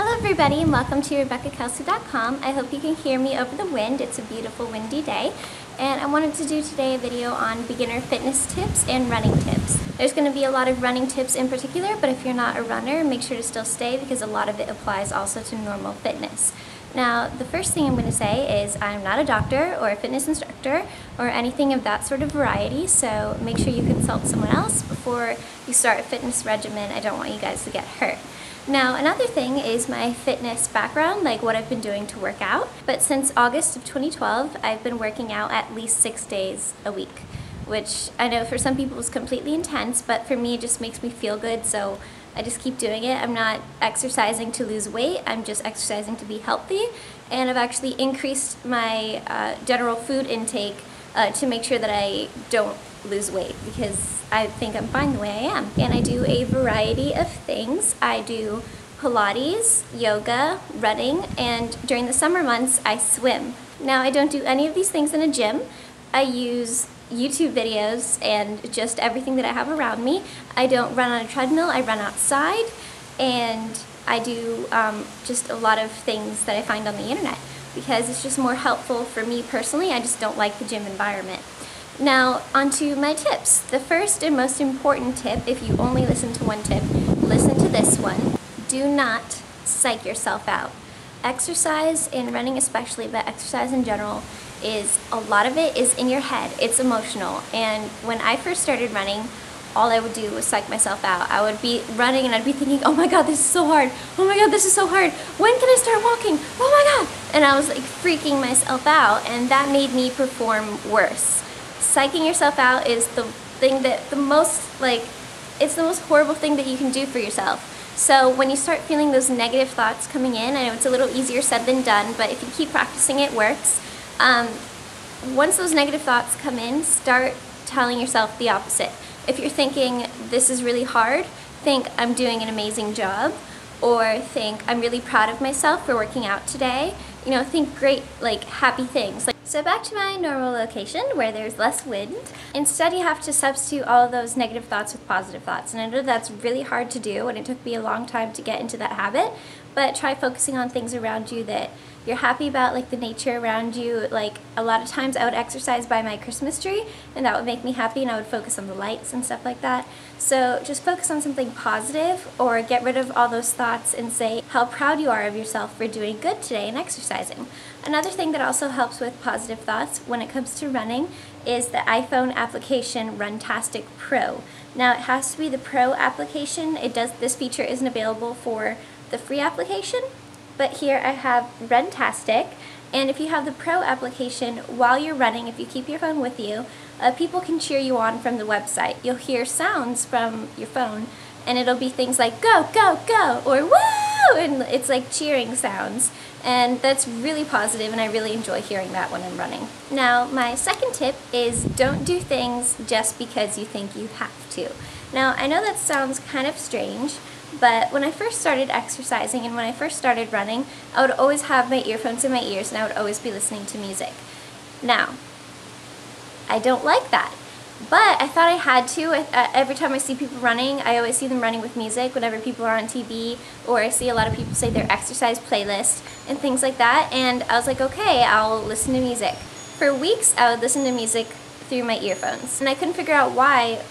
Hello everybody and welcome to RebeccaKelsey.com. I hope you can hear me over the wind. It's a beautiful windy day and I wanted to do today a video on beginner fitness tips and running tips. There's going to be a lot of running tips in particular, but if you're not a runner, make sure to still stay because a lot of it applies also to normal fitness. Now, the first thing I'm going to say is I'm not a doctor or a fitness instructor or anything of that sort of variety, so make sure you consult someone else before you start a fitness regimen. I don't want you guys to get hurt. Now, another thing is my fitness background, like what I've been doing to work out. But since August of 2012, I've been working out at least 6 days a week, which I know for some people is completely intense, but for me it just makes me feel good, so I just keep doing it. I'm not exercising to lose weight, I'm just exercising to be healthy, and I've actually increased my general food intake to make sure that I don't lose weight because I think I'm fine the way I am. And I do a variety of things. I do Pilates, yoga, running, and during the summer months I swim. Now, I don't do any of these things in a gym. I use YouTube videos and just everything that I have around me. I don't run on a treadmill, I run outside, and I do just a lot of things that I find on the internet because it's just more helpful for me personally. I just don't like the gym environment. Now, onto my tips. The first and most important tip, if you only listen to one tip, listen to this one. Do not psych yourself out. Exercise, and running especially, but exercise in general, a lot of it is in your head. It's emotional. And when I first started running, all I would do was psych myself out. I would be running and I'd be thinking, oh my god, this is so hard. Oh my god, this is so hard. When can I start walking? Oh my god. And I was like freaking myself out, and that made me perform worse. Psyching yourself out is the thing that it's the most horrible thing that you can do for yourself. So when you start feeling those negative thoughts coming in, I know it's a little easier said than done, but if you keep practicing, it works. Once those negative thoughts come in, start telling yourself the opposite. If you're thinking, this is really hard, think, I'm doing an amazing job, or think, I'm really proud of myself for working out today. You know, think great, happy things. So back to my normal location where there's less wind. Instead, you have to substitute all of those negative thoughts with positive thoughts. And I know that's really hard to do, and it took me a long time to get into that habit, but try focusing on things around you that you're happy about, like the nature around you. Like, a lot of times I would exercise by my Christmas tree, and that would make me happy, and I would focus on the lights and stuff like that. So just focus on something positive, or get rid of all those thoughts and say how proud you are of yourself for doing good today and exercising. Another thing that also helps with positive thoughts when it comes to running is the iPhone application Runtastic Pro. Now, it has to be the Pro application. This feature isn't available for the free application, but here I have Runtastic, and if you have the Pro application while you're running, if you keep your phone with you, people can cheer you on from the website. You'll hear sounds from your phone, and it'll be things like go, go, go, or woo, and it's like cheering sounds, and that's really positive, and I really enjoy hearing that when I'm running. Now, my second tip is don't do things just because you think you have to. Now, I know that sounds kind of strange, but when I first started exercising and when I first started running, I would always have my earphones in my ears and I would always be listening to music. Now, I don't like that, but I thought I had to. Every time I see people running, I always see them running with music whenever people are on TV, or I see a lot of people say their exercise playlist and things like that, and I was like, okay, I'll listen to music. For weeks, I would listen to music through my earphones, and I couldn't figure out why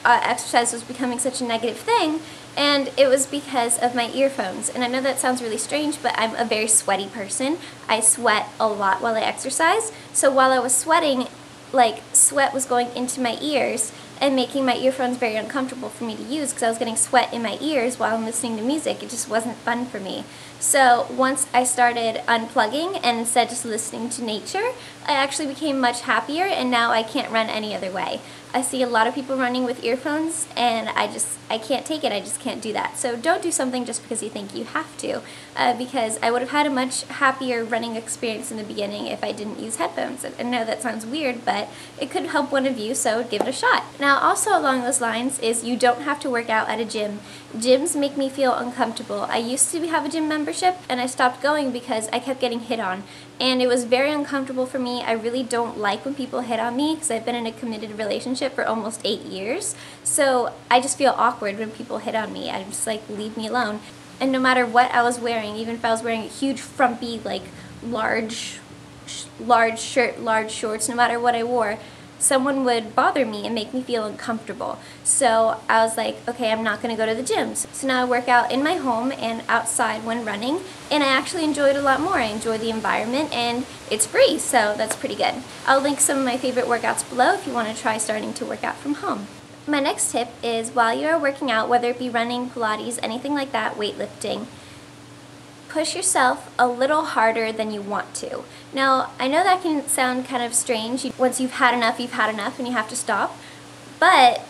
exercise was becoming such a negative thing, and it was because of my earphones. And I know that sounds really strange, but I'm a very sweaty person. I sweat a lot while I exercise, so while I was sweating, sweat was going into my ears and making my earphones very uncomfortable for me to use because I was getting sweat in my ears while I'm listening to music. It just wasn't fun for me. So once I started unplugging and instead just listening to nature, I actually became much happier, and now I can't run any other way. I see a lot of people running with earphones, and I can't take it. I just can't do that. So don't do something just because you think you have to, because I would have had a much happier running experience in the beginning if I didn't use headphones. And I know that sounds weird, but it could help one of you, so give it a shot. Now, also along those lines is you don't have to work out at a gym. Gyms make me feel uncomfortable. I used to have a gym membership, and I stopped going because I kept getting hit on, and it was very uncomfortable for me. I really don't like when people hit on me because I've been in a committed relationship for almost 8 years, so I just feel awkward when people hit on me. I'm just like, leave me alone. And no matter what I was wearing, even if I was wearing a huge frumpy, like large shirt, large shorts, no matter what I wore, someone would bother me and make me feel uncomfortable. So I was like, okay, I'm not gonna go to the gyms. So now I work out in my home and outside when running, and I actually enjoy it a lot more. I enjoy the environment and it's free, so that's pretty good. I'll link some of my favorite workouts below if you wanna try starting to work out from home. My next tip is while you are working out, whether it be running, Pilates, anything like that, weightlifting, push yourself a little harder than you want to. Now, I know that can sound kind of strange. Once you've had enough and you have to stop. But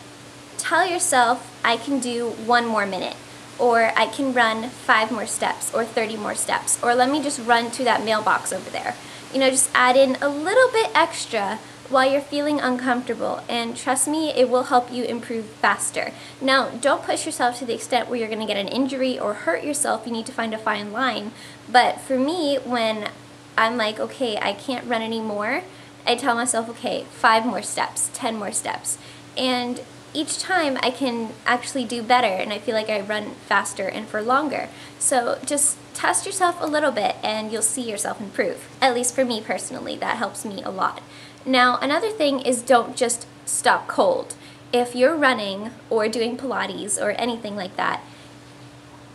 tell yourself, I can do 1 more minute, or I can run 5 more steps, or 30 more steps, or let me just run to that mailbox over there. You know, just add in a little bit extra while you're feeling uncomfortable, and trust me, it will help you improve faster. Now, don't push yourself to the extent where you're gonna get an injury or hurt yourself. You need to find a fine line. But for me, when I'm like, okay, I can't run anymore, I tell myself, okay, 5 more steps, 10 more steps. And each time I can actually do better, and I feel like I run faster and for longer. So just test yourself a little bit and you'll see yourself improve. At least for me personally, that helps me a lot. Now, another thing is don't just stop cold. If you're running or doing Pilates or anything like that,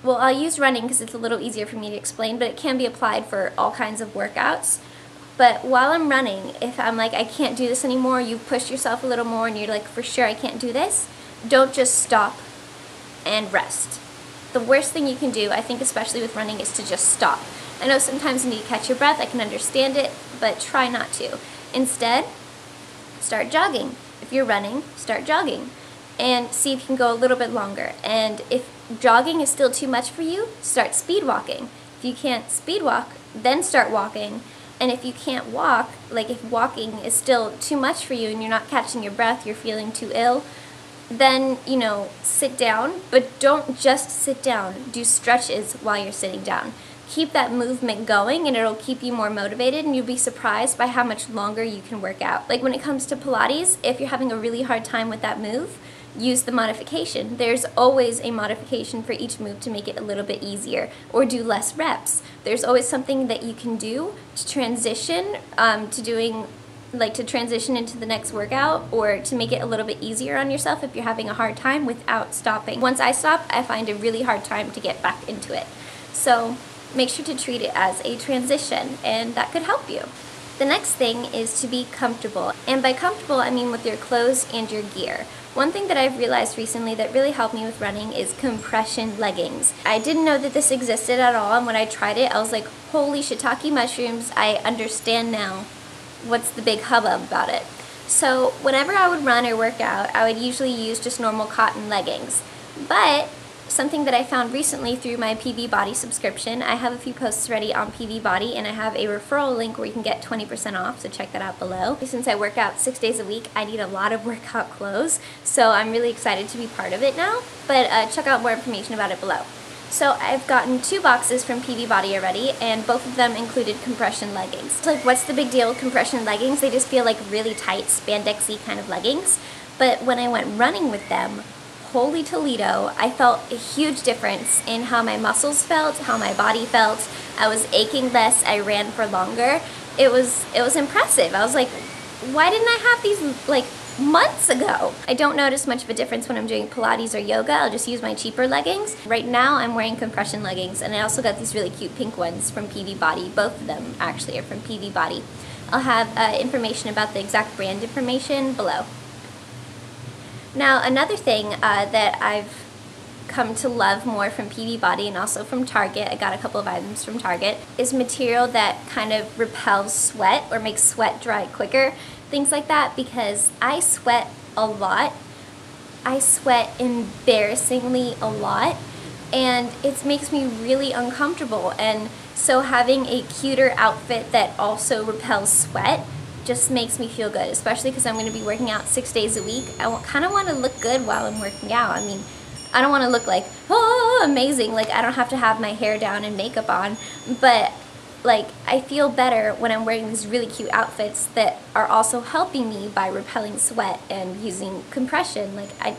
well, I'll use running because it's a little easier for me to explain, but it can be applied for all kinds of workouts. But while I'm running, if I'm like, I can't do this anymore, you've pushed yourself a little more and you're like, for sure I can't do this, don't just stop and rest. The worst thing you can do, I think especially with running, is to just stop. I know sometimes you need to catch your breath, I can understand it, but try not to. Instead, start jogging. If you're running, start jogging and see if you can go a little bit longer. And if jogging is still too much for you, start speed walking. If you can't speed walk, then start walking. And if you can't walk, like if walking is still too much for you and you're not catching your breath, you're feeling too ill, then, you know, sit down, but don't just sit down. Do stretches while you're sitting down. Keep that movement going and it'll keep you more motivated, and you'll be surprised by how much longer you can work out. Like when it comes to Pilates, if you're having a really hard time with that move, use the modification. There's always a modification for each move to make it a little bit easier, or do less reps. There's always something that you can do to transition to transition into the next workout, or to make it a little bit easier on yourself if you're having a hard time without stopping. Once I stop, I find a really hard time to get back into it. So make sure to treat it as a transition, and that could help you. The next thing is to be comfortable. And by comfortable, I mean with your clothes and your gear. One thing that I've realized recently that really helped me with running is compression leggings. I didn't know that this existed at all, and when I tried it, I was like, holy shiitake mushrooms, I understand now what's the big hubbub about it. So whenever I would run or work out, I would usually use just normal cotton leggings. But something that I found recently through my PV Body subscription, I have a few posts ready on PV Body, and I have a referral link where you can get 20% off, so check that out below. Since I work out 6 days a week, I need a lot of workout clothes, so I'm really excited to be part of it now, but check out more information about it below. So I've gotten 2 boxes from PV Body already, and both of them included compression leggings. So like, what's the big deal with compression leggings? They just feel like really tight, spandexy kind of leggings, but when I went running with them, holy Toledo, I felt a huge difference in how my muscles felt, how my body felt. I was aching less, I ran for longer. It was impressive. I was like, why didn't I have these like months ago? I don't notice much of a difference when I'm doing Pilates or yoga. I'll just use my cheaper leggings. Right now I'm wearing compression leggings, and I also got these really cute pink ones from PV Body. Both of them actually are from PV Body. I'll have information about the exact brand information below. Now, another thing that I've come to love more from PV Body, and also from Target, I got a couple of items from Target, is material that kind of repels sweat or makes sweat dry quicker, things like that, because I sweat a lot. I sweat embarrassingly a lot, and it makes me really uncomfortable, and so having a cuter outfit that also repels sweat just makes me feel good, especially because I'm going to be working out 6 days a week. I kind of want to look good while I'm working out. I mean, I don't want to look like, oh, amazing, like I don't have to have my hair down and makeup on, but like I feel better when I'm wearing these really cute outfits that are also helping me by repelling sweat and using compression. Like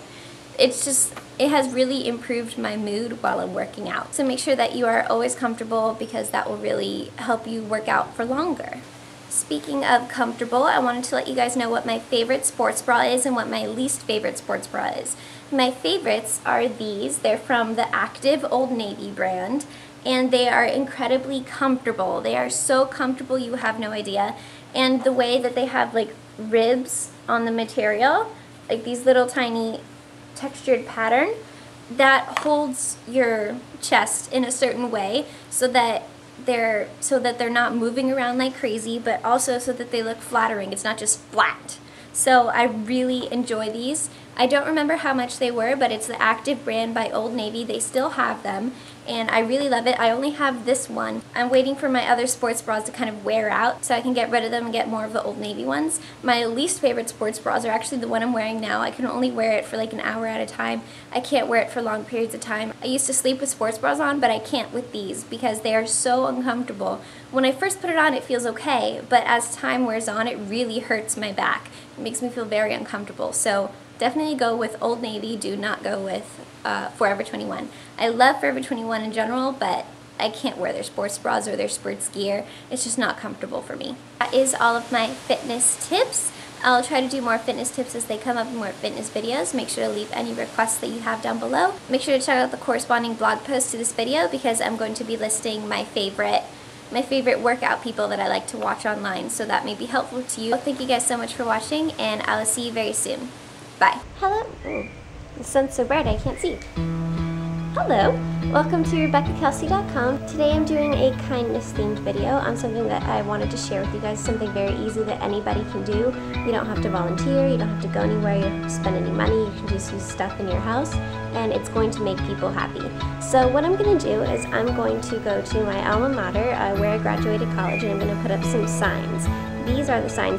it has really improved my mood while I'm working out. So make sure that you are always comfortable, because that will really help you work out for longer. Speaking of comfortable, I wanted to let you guys know what my favorite sports bra is and what my least favorite sports bra is. My favorites are these. They're from the Active Old Navy brand, and they are incredibly comfortable. They are so comfortable you have no idea. And the way that they have like ribs on the material, like these little tiny textured pattern, that holds your chest in a certain way so that they're not moving around like crazy, but also so that they look flattering. It's not just flat. So I really enjoy these. I don't remember how much they were, but it's the Active brand by Old Navy. They still have them, and I really love it. I only have this one. I'm waiting for my other sports bras to kind of wear out so I can get rid of them and get more of the Old Navy ones. My least favorite sports bras are actually the one I'm wearing now. I can only wear it for like an hour at a time. I can't wear it for long periods of time. I used to sleep with sports bras on, but I can't with these because they are so uncomfortable. When I first put it on, it feels okay, but as time wears on, it really hurts my back. It makes me feel very uncomfortable. So definitely go with Old Navy. Do not go with Forever 21. I love Forever 21 in general, but I can't wear their sports bras or their sports gear. It's just not comfortable for me. That is all of my fitness tips. I'll try to do more fitness tips as they come up, more fitness videos. Make sure to leave any requests that you have down below. Make sure to check out the corresponding blog post to this video, because I'm going to be listing my favorite workout people that I like to watch online, so that may be helpful to you. Thank you guys so much for watching, and I will see you very soon. Bye. Hello. Ooh, the sun's so bright I can't see. Hello. Welcome to RebeccaKelsey.com. Today I'm doing a kindness themed video on something that I wanted to share with you guys, something very easy that anybody can do. You don't have to volunteer, you don't have to go anywhere, you don't have to spend any money, you can just use stuff in your house, and it's going to make people happy. So what I'm going to do is I'm going to go to my alma mater, where I graduated college, and I'm going to put up some signs. These are the signs